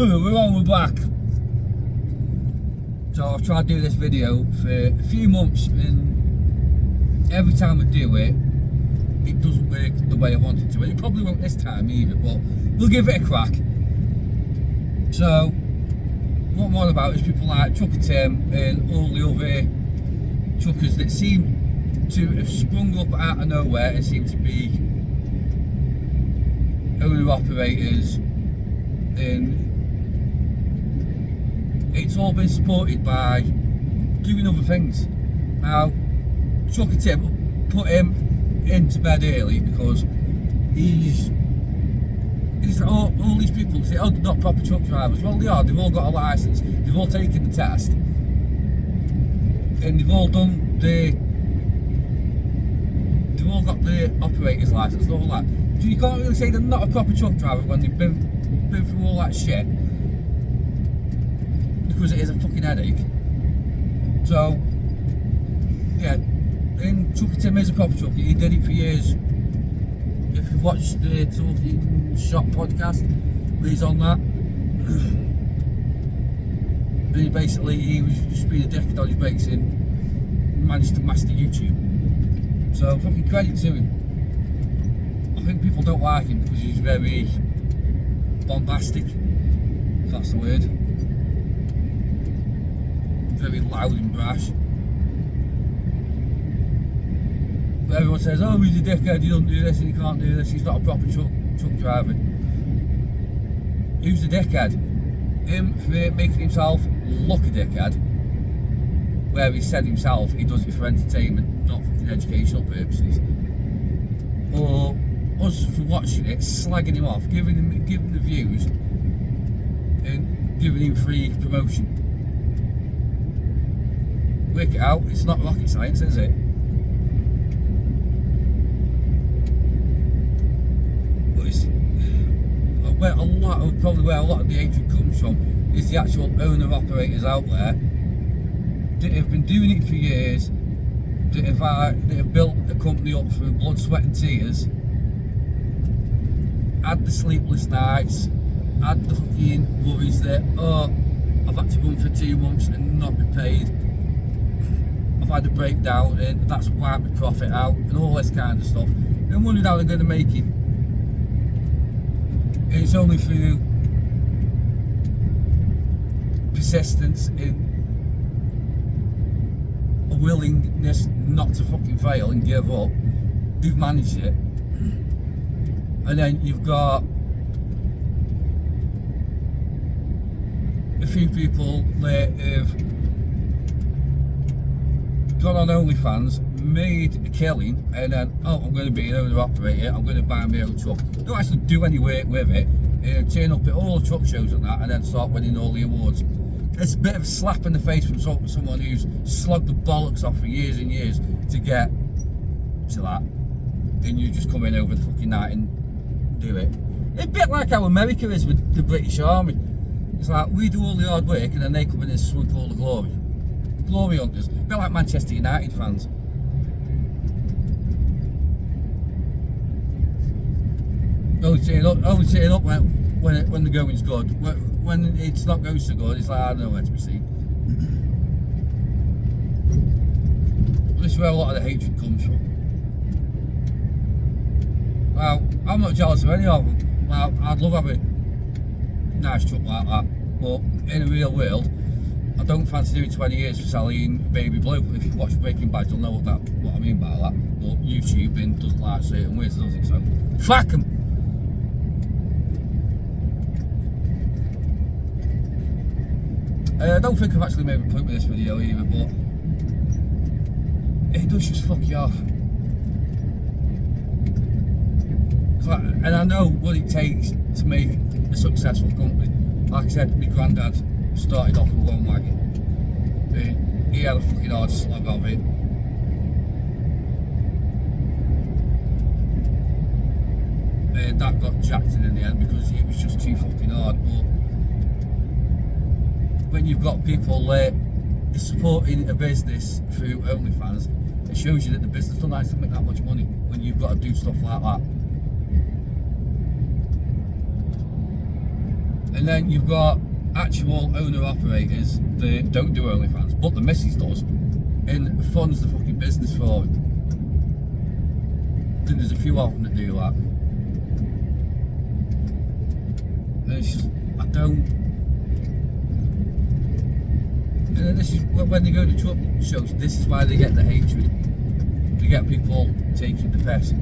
we're back. So I've tried to do this video for a few months, and every time I do it, it doesn't work the way I want it to. It probably won't this time either, but we'll give it a crack. So what I'm on about is people like Trucker Tim and all the other truckers that seem to have sprung up out of nowhere and seem to be owner operators, and it's all been supported by doing other things. Now, Trucker Tim, put him into bed early because he's like, all these people say, oh, they're not proper truck drivers. Well, they are. They've all got a licence. They've all taken the test, and they've all done they've all got the operator's licence and all that. So you can't really say they're not a proper truck driver when they've been through all that shit, because it is a fucking headache. So yeah, and Trucker Tim is a proper trucker. He did it for years. If you watch the Talking Shop podcast, he's on that. And he was just being a dickhead on his brakes and managed to master YouTube. So fucking credit to him. I think people don't like him because he's very bombastic, if that's the word. Very loud and brash. But everyone says, oh, he's a dickhead, he doesn't do this and he can't do this, he's not a proper truck driver. Who's the dickhead? Him for making himself look a dickhead, where he said himself he does it for entertainment, not for educational purposes. Or us for watching it, slagging him off, giving him the views and giving him free promotion. Work it out, it's not rocket science, is it? But it's where a lot of the hatred comes from is the actual owner operators out there that have been doing it for years, that have built a company up through blood, sweat and tears, had the sleepless nights, had the fucking worries that, oh, I've had to run for 2 months and not be paid, I've had a breakdown and that's wiped my profit out and all this kind of stuff, and wondering how they're going to make it. And it's only through persistence and a willingness not to fucking fail and give up, they've managed it. And then you've got a few people that have gone on OnlyFans, made a killing, and then, oh, I'm going to be an owner operator, I'm going to buy my own truck. Don't actually do any work with it, turn up at all the truck shows and that, and then start winning all the awards. It's a bit of a slap in the face from someone who's slogged the bollocks off for years and years to get to that, and you just come in over the fucking night and do it. It's a bit like how America is with the British Army. It's like, we do all the hard work and then they come in and swoop all the glory. Glory hunters, a bit like Manchester United fans. Only turn up when the going's good. When it's not going so good, it's like, I don't know where to be seen. This is where a lot of the hatred comes from. Well, I'm not jealous of any of them. Well, I'd love having a nice truck like that, but in the real world, I don't fancy doing 20 years for selling baby blue. If you watch Breaking Bad, you'll know what I mean by that. But YouTube doesn't like certain words, does it? So, fuck them. I don't think I've actually made a point with this video either, but it does just fuck you off. And I know what it takes to make a successful company. Like I said, my granddad started off with one wagon. He had a fucking hard slog of it. And that got jacked in the end because it was just too fucking hard. But when you've got people supporting a business through OnlyFans, it shows you that the business doesn't actually make that much money when you've got to do stuff like that. And then you've got actual owner-operators that don't do OnlyFans, but the missus does, and funds the fucking business for it. And there's a few of them that do that. And it's just, I don't. And then this is when they go to truck shows, this is why they get the hatred. They get people taking the piss.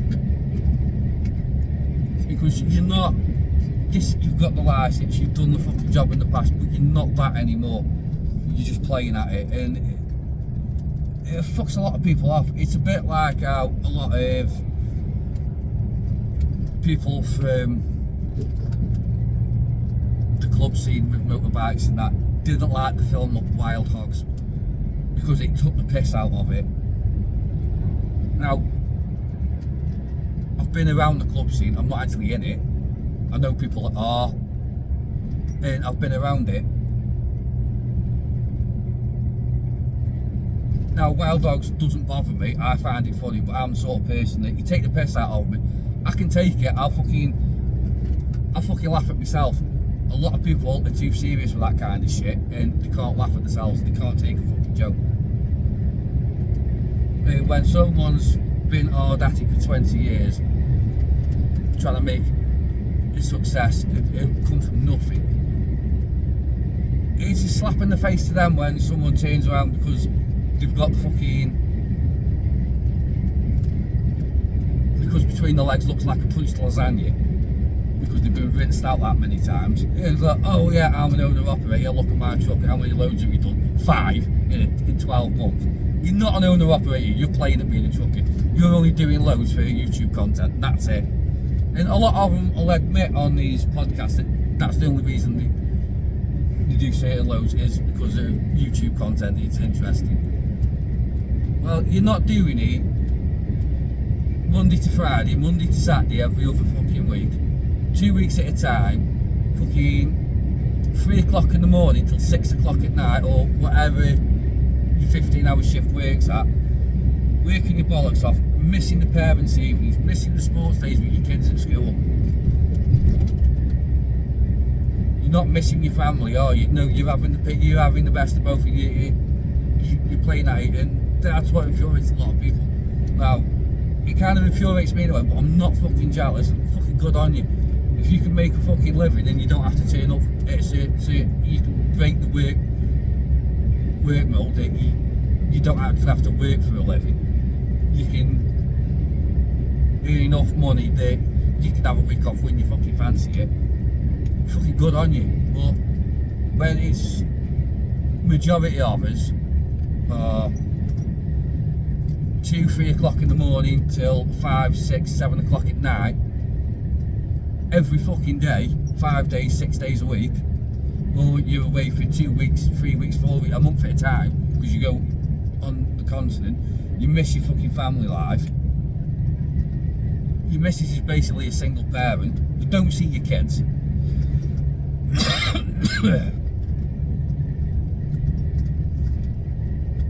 Because you're not, yes, you've got the license, you've done the fucking job in the past, but you're not that anymore. You're just playing at it, and it fucks a lot of people off. It's a bit like how a lot of people from the club scene with motorbikes and that didn't like the film Wild Hogs because it took the piss out of it. Now, I've been around the club scene, I'm not actually in it. I know people that are, and I've been around it. Now, Wild Dogs doesn't bother me, I find it funny, but I'm the sort of person that you take the piss out of me, I can take it, I'll fucking laugh at myself. A lot of people are too serious with that kind of shit, and they can't laugh at themselves, they can't take a fucking joke. When someone's been hard at it for 20 years, trying to make a success, it come from nothing. It's a slap in the face to them when someone turns around because they've got the fucking, because between the legs looks like a punched lasagna because they've been rinsed out that many times. It's like, oh yeah, I'm an owner operator, look at my truck, how many loads have you done? 5 in 12 months. You're not an owner operator, you're playing at being a trucker. You're only doing loads for YouTube content, and that's it. And a lot of them will admit on these podcasts that that's the only reason they do certain loads is because of YouTube content, it's interesting. Well, you're not doing it Monday to Friday, Monday to Saturday every other fucking week, 2 weeks at a time, fucking 3 o'clock in the morning till 6 o'clock at night, or whatever your 15-hour shift works at, working your bollocks off, missing the parents' evenings, missing the sports days with your kids at school. You're not missing your family, are you? No, you're having the best of both of you. You're playing at it, and that's what infuriates a lot of people. Now, it kind of infuriates me anyway, but I'm not fucking jealous. Fucking good on you. If you can make a fucking living and you don't have to turn up, so you can break the work mold, that you don't actually have to work for a living. You can earn enough money that you can have a week off when you fucking fancy it. Fucking good on you. But when it's majority of us 2, 3 o'clock in the morning till 5, 6, 7 o'clock at night, every fucking day, 5 days, 6 days a week, or you're away for 2 weeks, 3 weeks, 4 weeks, a month at a time, because you go on the continent, you miss your fucking family life. Your missus is basically a single parent, you don't see your kids.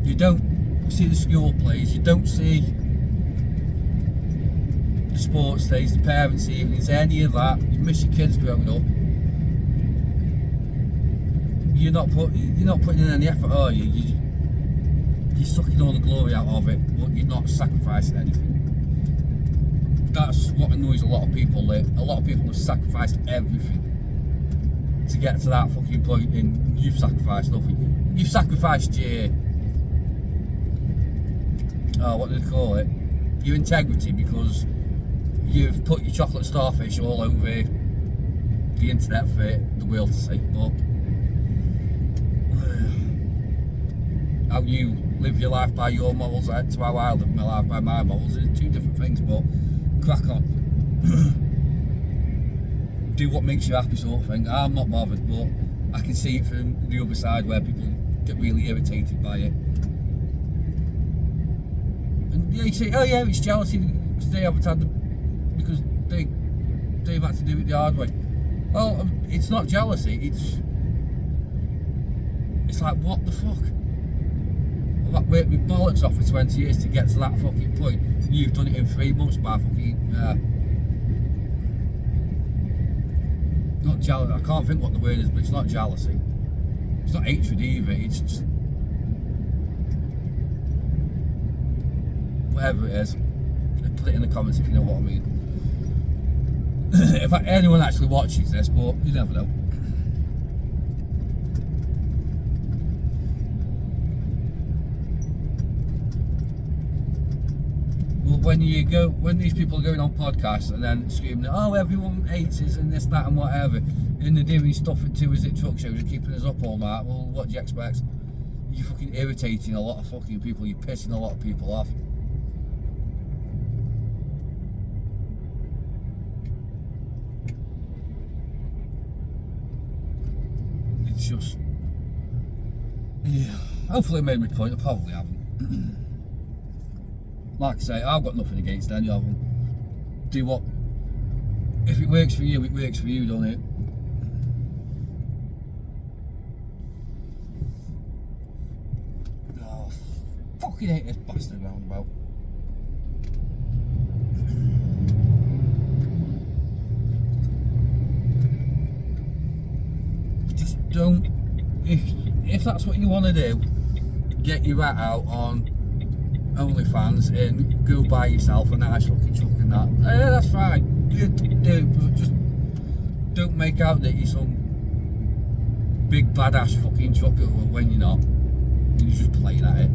You don't see the school plays, you don't see the sports days, the parents' evenings, any of that. You miss your kids growing up. You're not putting in any effort, are you? You're sucking all the glory out of it, but you're not sacrificing anything. That's what annoys a lot of people. That a lot of people have sacrificed everything to get to that fucking point, and you've sacrificed nothing. You've sacrificed your what do they call it? Your integrity, because you've put your chocolate starfish all over the internet for the world to see. But how you live your life by your morals to how I live my life by my morals is 2 different things, but crack on. Do what makes you happy, sort of thing. I'm not bothered, but I can see it from the other side where people get really irritated by it. And yeah, you say, oh yeah, it's jealousy because they haven't had because they've had to do it the hard way. Well, it's not jealousy, it's like, what the fuck? I've worked my bollocks off for 20 years to get to that fucking point. You've done it in 3 months by fucking not jealous. I can't think what the word is, but it's not jealousy. It's not hatred either. It's just whatever it is. Put it in the comments if you know what I mean. If anyone actually watches this, but you never know. Well, when these people are going on podcasts and then screaming, oh, everyone hates us and this, that, and whatever, and they're doing stuff at 2 Is It truck shows and keeping us up all night, well, what do you expect? You're fucking irritating a lot of fucking people. You're pissing a lot of people off. It's just, yeah. Hopefully I made my point. I probably haven't. Like I say, I've got nothing against any of them. Do what, if it works for you, it works for you, don't it? Oh, fucking hate this bastard roundabout. Just don't, if that's what you want to do, get your rat out on OnlyFans and go buy yourself a nice fucking truck and that. Yeah, that's fine. You do, but just don't make out that you're some big badass fucking trucker when you're not. You're just playing at it.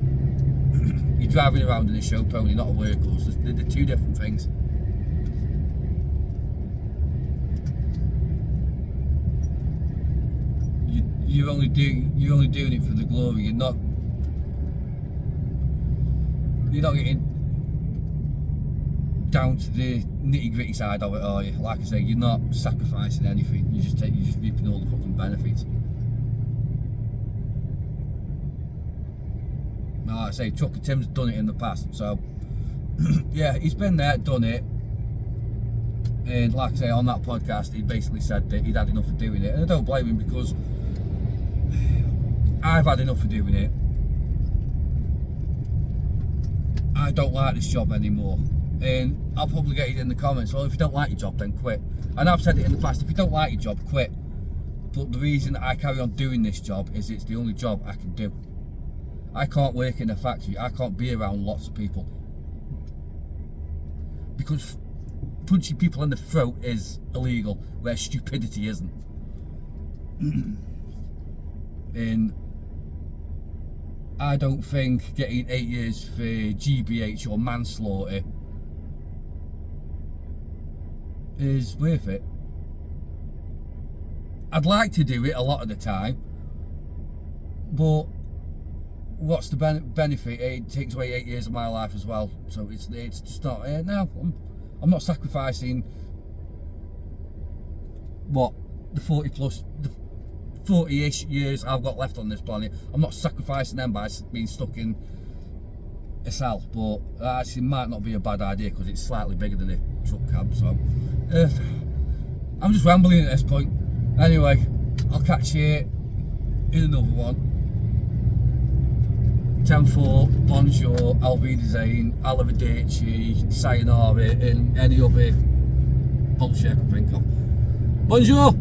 You're driving around in a show pony, not a workhorse. They're two different things. You're only doing it for the glory. You're not getting down to the nitty gritty side of it, are you? Like I say, you're not sacrificing anything. You're just reaping all the fucking benefits. Now, like I say, Trucker Tim's done it in the past, so yeah, he's been there, done it. And like I say, on that podcast, he basically said that he'd had enough of doing it, and I don't blame him because I've had enough of doing it. I don't like this job anymore, and I'll probably get it in the comments. Well, if you don't like your job, then quit. And I've said it in the past, if you don't like your job, quit. But the reason that I carry on doing this job is it's the only job I can do. I can't work in a factory. I can't be around lots of people because punching people in the throat is illegal, where stupidity isn't. And I don't think getting 8 years for GBH or manslaughter is worth it. I'd like to do it a lot of the time, but what's the benefit? It takes away 8 years of my life as well, so it's just not. No, I'm not sacrificing what the 40-ish years I've got left on this planet. I'm not sacrificing them by being stuck in a cell, but that actually might not be a bad idea because it's slightly bigger than a truck cab. So I'm just rambling at this point. Anyway, I'll catch you in another one. 10-4, bonjour, alvidazein, arrivederci, sayonara, and any other bullshit I can think of. Bonjour!